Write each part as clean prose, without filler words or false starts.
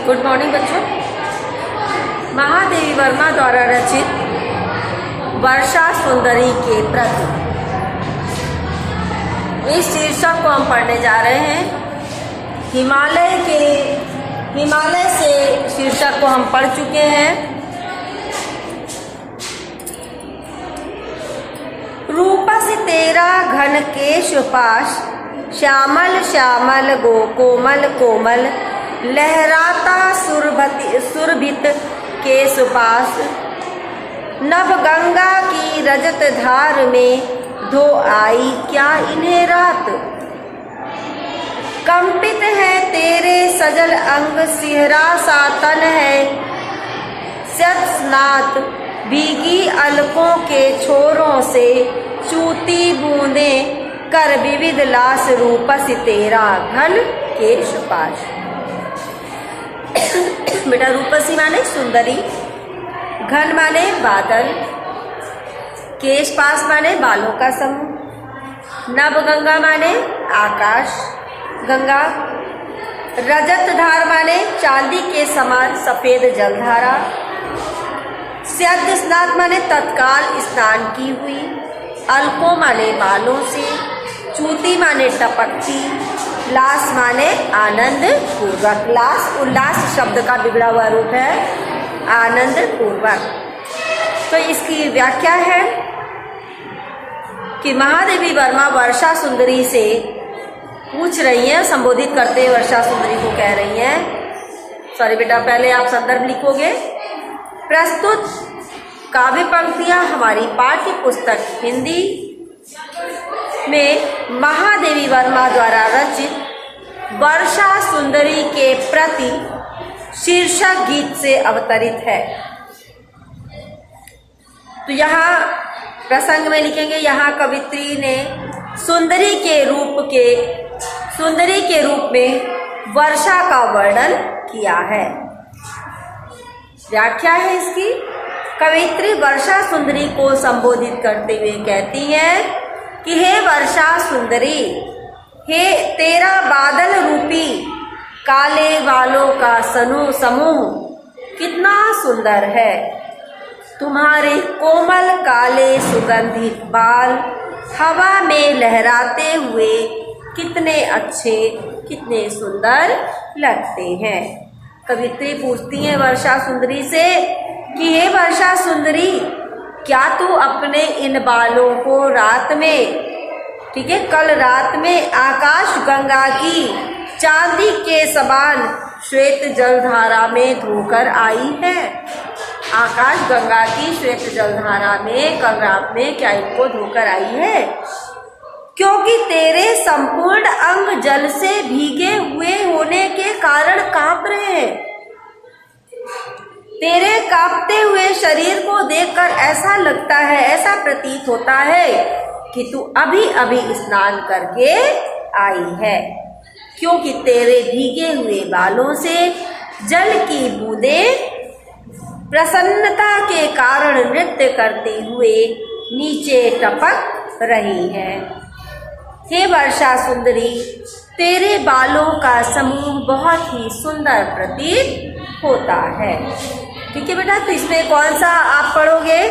Good morning बच्चों। महादेवी वर्मा द्वारा रचित वर्षा सुंदरी के प्रति, इस शीर्षक को हम पढ़ने जा रहे हैं। हिमालय से शीर्षक को हम पढ़ चुके हैं। रूपस तेरा घन केश पाश, श्यामल श्यामल गो कोमल कोमल, लहराता सुरभित केश पास, नभ गंगा की रजत धार में धो आई क्या इन्हें रात। कंपित है तेरे सजल अंग, सिहरा सा तन है स्नात, भीगी अलकों के छोरों से चूती बूंदे कर विविध लास, रूपस तेरा घन केश पाश। बेटा रूपसी माने सुंदरी, घन माने बादल, केश पास माने बालों का समूह, नभ गंगा माने आकाश गंगा, रजत धार माने चांदी के समान सफेद जलधारा, सद्य स्नात माने तत्काल स्नान की हुई, अलकों माने बालों से, चूती माने टपकती, लास माने आनंद पूर्वक। लास उल्लास शब्द का बिगड़ा हुआ रूप है, आनंद पूर्वक। तो इसकी व्याख्या है कि महादेवी वर्मा वर्षा सुंदरी से पूछ रही हैं, संबोधित करते हुए वर्षा सुंदरी को कह रही हैं। सॉरी बेटा, पहले आप संदर्भ लिखोगे। प्रस्तुत काव्य पंक्तियां हमारी पाठ्य पुस्तक हिंदी में महादेवी वर्मा द्वारा रचित वर्षा सुंदरी के प्रति शीर्षक गीत से अवतरित है। तो यहाँ प्रसंग में लिखेंगे, यहाँ कवित्री ने सुंदरी के रूप में वर्षा का वर्णन किया है। व्याख्या है इसकी। कवित्री वर्षा सुंदरी को संबोधित करते हुए कहती है कि हे वर्षा सुंदरी, हे तेरा बादल रूपी काले बालों का समूह कितना सुंदर है। तुम्हारे कोमल काले सुगंधित बाल हवा में लहराते हुए कितने अच्छे, कितने सुंदर लगते हैं। कवित्री पूछती है वर्षा सुंदरी से कि हे वर्षा सुंदरी, क्या तू अपने इन बालों को रात में, ठीक है, कल रात में आकाश गंगा की चांदी के समान श्वेत जलधारा में धोकर आई है? आकाश गंगा की श्वेत जलधारा में कल रात में क्या इनको धोकर आई है? क्योंकि तेरे संपूर्ण अंग जल से भीगे हुए होने के कारण कांप रहे हैं। तेरे कांपते हुए शरीर को देखकर ऐसा लगता है, ऐसा प्रतीत होता है कि तू अभी अभी स्नान करके आई है, क्योंकि तेरे भीगे हुए बालों से जल की बूंदें प्रसन्नता के कारण नृत्य करते हुए नीचे टपक रही है। हे वर्षा सुंदरी, तेरे बालों का समूह बहुत ही सुंदर प्रतीत होता है। ठीक है बेटा, तो इसमें कौन सा आप पढ़ोगे?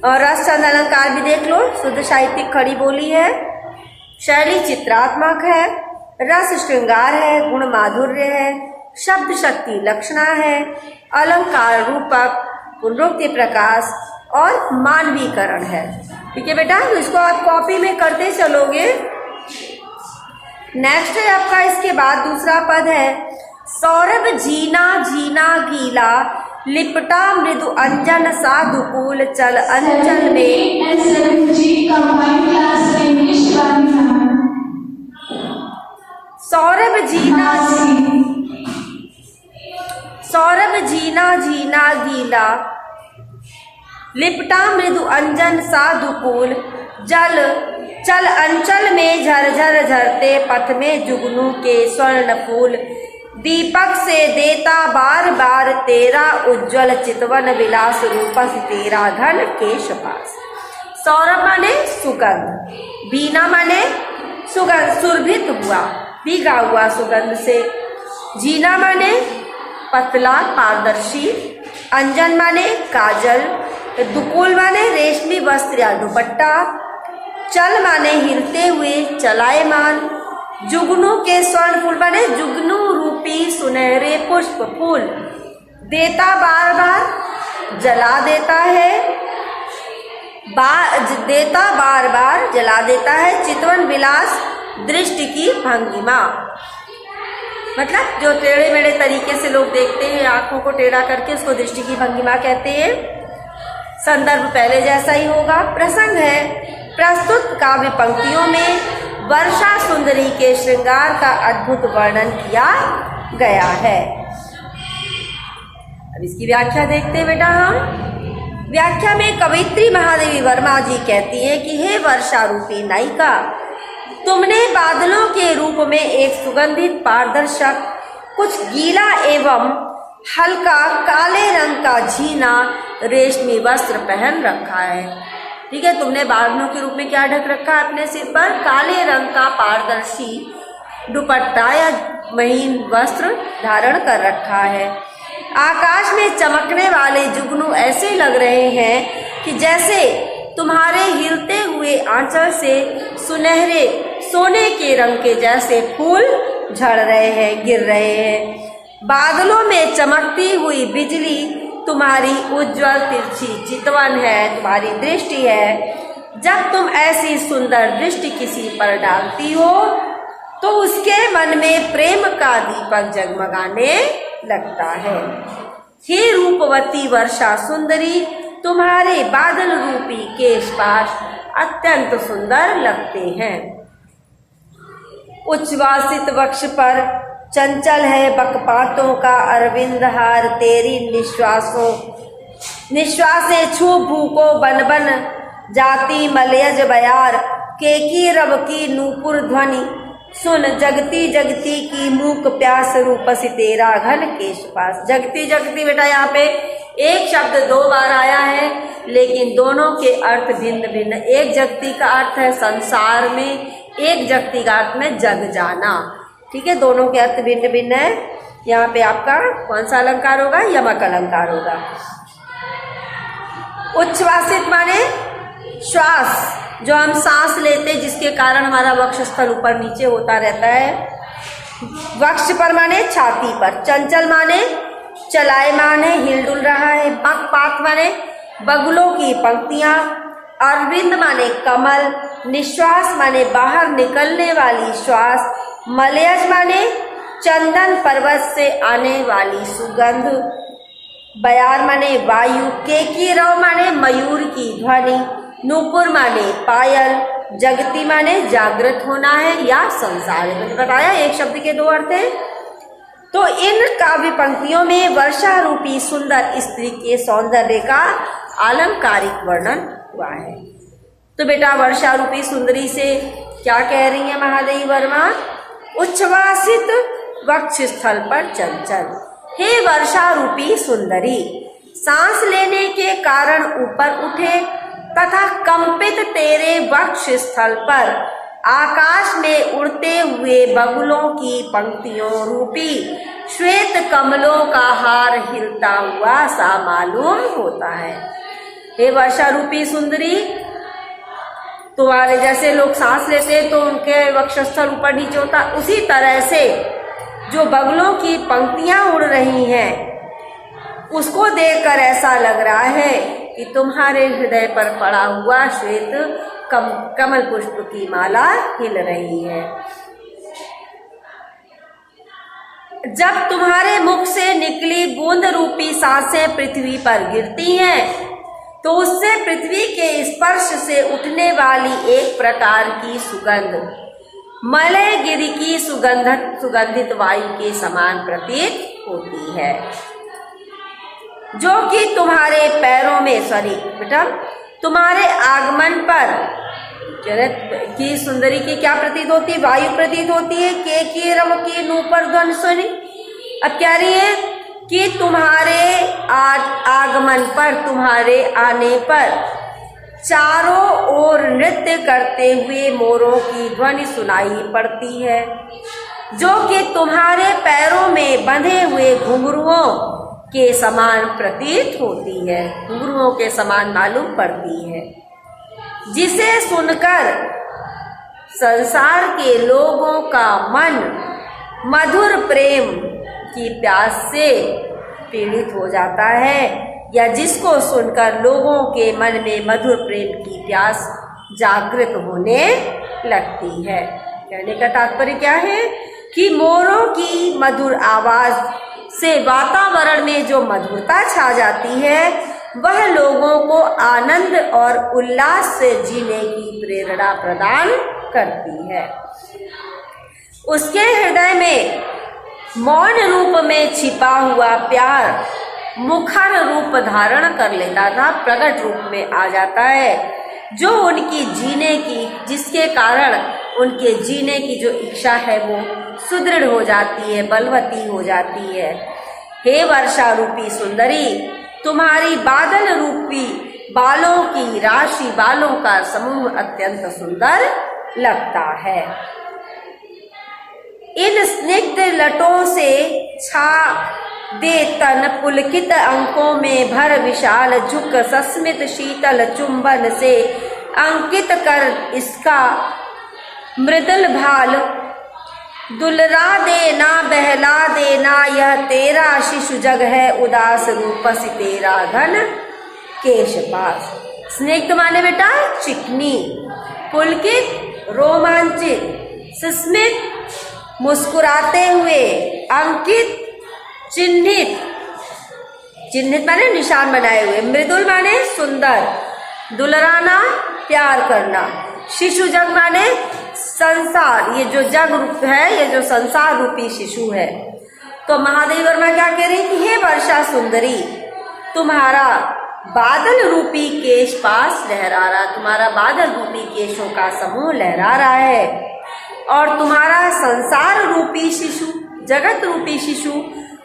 और रस छंद अलंकार भी देख लो। शुद्ध साहित्यिक खड़ी बोली है, शैली चित्रात्मक है, रस श्रृंगार है, गुण माधुर्य है, शब्द शक्ति लक्षणा है, अलंकार रूपक, पुनरुक्ति प्रकाश और मानवीकरण है। ठीक है बेटा, तो इसको आप कॉपी में करते चलोगे। नेक्स्ट है आपका इसके बाद दूसरा पद है, सौरभ झीना झीना गीला, लिपटा मृदु अंजन साधुकूल, चल अंचल में। सौरभ झीना झीना गीला, लिपटा मृदु अंजन साधुकूल, चल अंचल में झरझर झरते पथ में जुगनू के स्वर्ण फूल, दीपक से देता बार बार तेरा उज्ज्वल चितवन विलास, रूपस तेरा घन केश पास। सौरभ माने सुगंध, बीना माने सुगंध, सुरभित हुआ, भीगा हुआ सुगंध से, जीना माने पतला पारदर्शी, अंजन माने काजल, दुकुल माने रेशमी वस्त्र या दुपट्टा, चल माने हिलते हुए चलायमान, जुगनू के स्वर्ण फूल माने जुगनू रूपी सुनहरे पुष्प फूल, देता बार बार जला देता है, देता बार बार जला देता है, चितवन विलास दृष्टि की भंगिमा, मतलब जो टेढ़े मेढ़े तरीके से लोग देखते हैं, आंखों को टेढ़ा करके, उसको दृष्टि की भंगिमा कहते हैं। संदर्भ पहले जैसा ही होगा। प्रसंग है, प्रस्तुत काव्य पंक्तियों में वर्षा सुंदरी के श्रृंगार का अद्भुत वर्णन किया गया है। अब इसकी व्याख्या देखते हैं बेटा हम। व्याख्या में कवयित्री महादेवी वर्मा जी कहती हैं कि हे वर्षा रूपी नायिका, तुमने बादलों के रूप में एक सुगंधित पारदर्शक, कुछ गीला एवं हल्का काले रंग का झीना रेशमी वस्त्र पहन रखा है। ठीक है, तुमने बादलों के रूप में क्या ढक रखा है अपने सिर पर? काले रंग का पारदर्शी दुपट्टा या महीन वस्त्र धारण कर रखा है। आकाश में चमकने वाले जुगनू ऐसे लग रहे हैं कि जैसे तुम्हारे हिलते हुए आंचल से सुनहरे सोने के रंग के जैसे फूल झड़ रहे हैं, गिर रहे हैं। बादलों में चमकती हुई बिजली तुम्हारी उज्जवल तिरछी चितवन है, तुम्हारी दृष्टि है। जब तुम ऐसी सुंदर दृष्टि किसी पर डालती हो तो उसके मन में प्रेम का दीपक जगमगाने लगता है। हे रूपवती वर्षा सुंदरी, तुम्हारे बादल रूपी केशपाश अत्यंत सुंदर लगते हैं। उच्छ्वासित वक्ष पर चंचल है बकपातों का अरविंद हार, तेरी निश्वासें छू भूको बन बन जाती मलयज बयार, केकी रब की नूपुर ध्वनि सुन जगती जगती की मूक प्यास रूपसी तेरा घन केशपास। जगती जगती बेटा यहाँ पे एक शब्द दो बार आया है, लेकिन दोनों के अर्थ भिन्न भिन्न। एक जगती का अर्थ है संसार में, एक जगती का अर्थ में जग जाना। ठीक है, दोनों के अर्थ भिन्न भिन्न है। यहाँ पे आपका कौन सा अलंकार होगा? यमक अलंकार होगा। उच्छ्वासित माने श्वास, जो हम सांस लेते जिसके कारण हमारा वक्षस्थल ऊपर नीचे होता रहता है। वक्ष पर माने छाती पर, चंचल माने चलायमान है, हिलडुल रहा है। बकपात माने बगुलों की पंक्तियां, अरविंद माने कमल, निश्वास माने बाहर निकलने वाली श्वास, मलयज माने चंदन पर्वत से आने वाली सुगंध, बयार माने वायु, केकी रव माने मयूर की ध्वनि, नूपुर माने पायल, जगती माने जागृत होना है या संसार। मैंने बताया एक शब्द के दो अर्थ हैं। तो इन काव्य पंक्तियों में वर्षा रूपी सुंदर स्त्री के सौंदर्य का आलंकारिक वर्णन हुआ है। तो बेटा वर्षा रूपी सुंदरी से क्या कह रही है महादेवी वर्मा? उच्छ्वासित वक्ष स्थल पर चंचल, हे वर्षा रूपी सुंदरी, सांस लेने के कारण ऊपर उठे तथा कंपित तेरे वक्ष स्थल पर आकाश में उड़ते हुए बगुलों की पंक्तियों रूपी श्वेत कमलों का हार हिलता हुआ सा मालूम होता है। हे वर्षा रूपी सुंदरी, तुम्हारे जैसे लोग सांस लेते तो उनके वक्षस्थल ऊपर नीचे होता, उसी तरह से जो बगुलों की पंक्तियां उड़ रही हैं उसको देखकर ऐसा लग रहा है कि तुम्हारे हृदय पर पड़ा हुआ श्वेत कमल पुष्प की माला हिल रही है। जब तुम्हारे मुख से निकली बूंद रूपी सांसें पृथ्वी पर गिरती हैं तो उससे पृथ्वी के स्पर्श से उठने वाली एक प्रकार की सुगंध मलय गिरी की सुगंधित वायु के समान प्रतीत होती है, जो कि तुम्हारे पैरों में तुम्हारे आगमन पर की सुंदरी की क्या प्रतीत होती है? वायु प्रतीत होती है। के रव की नूपुर ध्वनि सुनी। अब कह रही है कि तुम्हारे आगमन पर, तुम्हारे आने पर चारों ओर नृत्य करते हुए मोरों की ध्वनि सुनाई पड़ती है। जो कि तुम्हारे पैरों में बंधे हुए घुंघरुओं के समान प्रतीत होती है, घुंघरुओं के समान मालूम पड़ती है, जिसे सुनकर संसार के लोगों का मन मधुर प्रेम की प्यास से पीड़ित हो जाता है, या जिसको सुनकर लोगों के मन में मधुर प्रेम की प्यास जागृत होने लगती है। कहने का तात्पर्य क्या है कि मोरों की मधुर आवाज से वातावरण में जो मधुरता छा जाती है वह लोगों को आनंद और उल्लास से जीने की प्रेरणा प्रदान करती है। उसके हृदय में मौन रूप में छिपा हुआ प्यार मुखर रूप धारण कर लेता था, प्रकट रूप में आ जाता है, जो उनकी जीने की, जिसके कारण उनके जीने की जो इच्छा है वो सुदृढ़ हो जाती है, बलवती हो जाती है। हे वर्षा रूपी सुंदरी, तुम्हारी बादल रूपी बालों की राशि, बालों का समूह अत्यंत सुंदर लगता है। इन स्निग्ध लटों से छा दे तन पुलकित अंकों में भर विशाल झुक सस्मित शीतल चुंबन से अंकित कर इसका मृदुल भाल दुलरा देना, बहला देना, यह तेरा शिशु जग है उदास रूपस तेरा घन केशपास। स्निग्ध माने बेटा चिकनी, पुलकित रोमांचित, सुस्मित मुस्कुराते हुए, अंकित चिन्हित, चिन्हित माने निशान बनाए हुए, मृदुल माने सुंदर, दुलराना प्यार करना, शिशु जग माने संसार, ये जो जग रूप है, ये जो संसार रूपी शिशु है। तो महादेवी वर्मा क्या कह रही कि हे वर्षा सुंदरी, तुम्हारा बादल रूपी केश पास लहरा रहा, तुम्हारा बादल रूपी केशों का समूह लहरा रहा है, और तुम्हारा संसार रूपी शिशु, जगत रूपी शिशु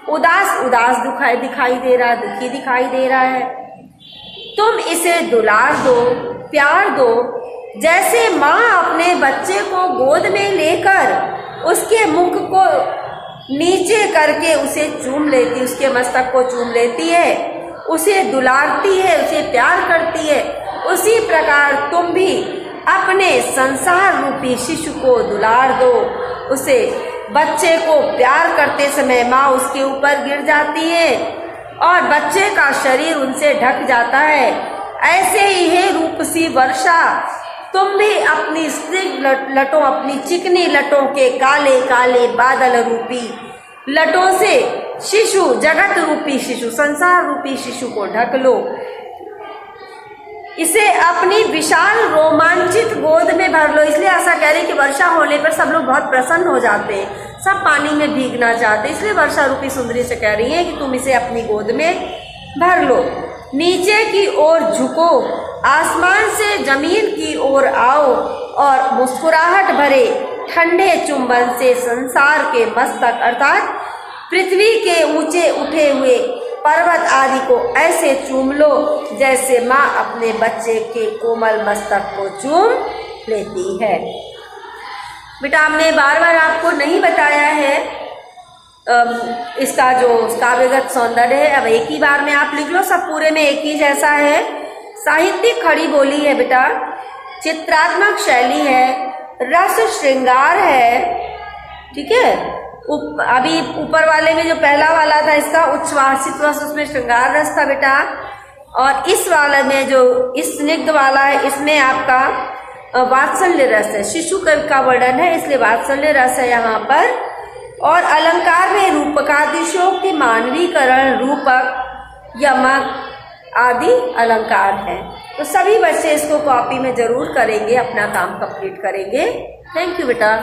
उदास उदास दिखाई दे रहा, दुखी दिखाई दे रहा है। तुम इसे दुलार दो, प्यार दो, जैसे माँ अपने बच्चे को गोद में लेकर उसके मुख को नीचे करके उसे चूम लेती, उसके मस्तक को चूम लेती है, उसे दुलारती है, उसे प्यार करती है, उसी प्रकार तुम भी अपने संसार रूपी शिशु को दुलार दो। उसे बच्चे को प्यार करते समय माँ उसके ऊपर गिर जाती है और बच्चे का शरीर उनसे ढक जाता है। ऐसे ही है रूपसी वर्षा, तुम भी अपनी स्निग्ध लटों, अपनी चिकनी लटों के काले काले बादल रूपी लटों से शिशु, जगत रूपी शिशु, संसार रूपी शिशु को ढक लो। इसे अपनी विशाल रोमांचित गोद में भर लो। इसलिए ऐसा कह रही कि वर्षा होने पर सब लोग बहुत प्रसन्न हो जाते हैं, सब पानी में भीगना चाहते हैं। इसलिए वर्षा रूपी सुंदरी से कह रही है कि तुम इसे अपनी गोद में भर लो। नीचे की ओर झुको, आसमान से जमीन की ओर आओ और मुस्कुराहट भरे ठंडे चुंबन से संसार के मस्तक अर्थात पृथ्वी के ऊंचे उठे हुए पर्वत आदि को ऐसे चूम लो जैसे माँ अपने बच्चे के कोमल मस्तक को चूम लेती है। बेटा हमने बार बार आपको नहीं बताया है इसका जो काव्यगत सौंदर्य है, अब एक ही बार में आप लिख लो, सब पूरे में एक ही जैसा है। साहित्यिक खड़ी बोली है बेटा, चित्रात्मक शैली है, रस श्रृंगार है, ठीक है। अभी ऊपर वाले में जो पहला वाला था इसका उच्छ्वासित रस, उसमें श्रृंगार रस था बेटा, और इस वाले में जो इस स्निग्ध वाला है इसमें आपका वात्सल्य रस है, शिशु का वर्णन है, इसलिए वात्सल्य रस है यहाँ पर। और अलंकार में रूपकादिशोक्ति, मानवीकरण, रूपक, यमक आदि अलंकार है। तो सभी बच्चे इसको कॉपी में जरूर करेंगे, अपना काम कंप्लीट करेंगे। थैंक यू बेटा।